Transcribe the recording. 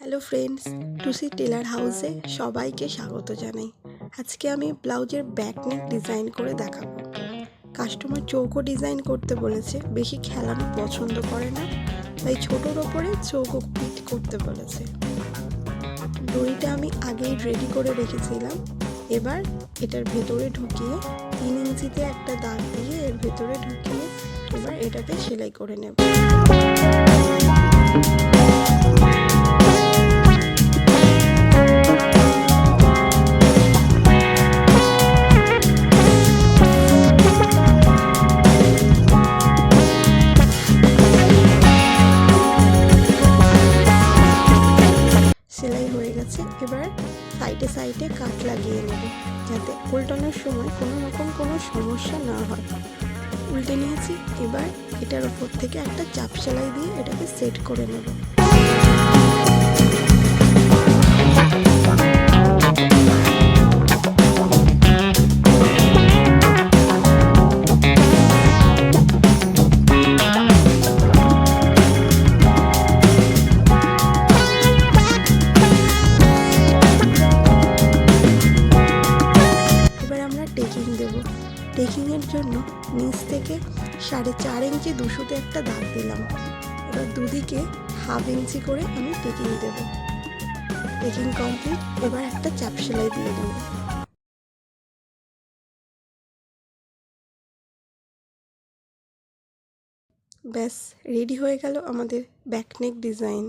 Hello friends, টুসি teller হাউসে সবাইকে স্বাগত জানাই। আজকে আমি ব্লাউজের ব্যাক নেক ডিজাইন করে দেখাবো। কাস্টমার চৌকো ডিজাইন করতে বলেছে, বেশি খেলানো পছন্দ করে না, তাই ছোটোর ওপরে চৌকো পিট করতে বলেছে। দড়িটা আমি আগেই রেডি করে রেখেছিলাম। এবার এটার ভেতরে ঢুকিয়ে 3 ইঞ্চিতে একটা দাগ দিয়ে এর ভেতরে ঢুকিয়ে এবার এটাকে সেলাই করে নেব। সেলাই হয়ে গেছে। এবার সাইডে সাইডে কাট লাগিয়ে নেব যাতে উল্টানোর সময় কোনো রকম কোনো সমস্যা না হয়। উল্টে নিয়েছি। এবার এটার উপর থেকে একটা চাপ সেলাই দিয়ে এটাকে সেট করে নেব। টেকিং দেব। টেকিংয়ের জন্য নিচ থেকে 4.5 ইঞ্চি দুশোতে একটা দাগ দিলাম। এবার দুদিকে 1/2 ইঞ্চি করে আমি টেকিং দেব। Taking complete. এবার একটা চাপ সেলাই দিয়ে দেব। ব্যাস রেডি হয়ে গেল আমাদের ব্যাক নেক ডিজাইন।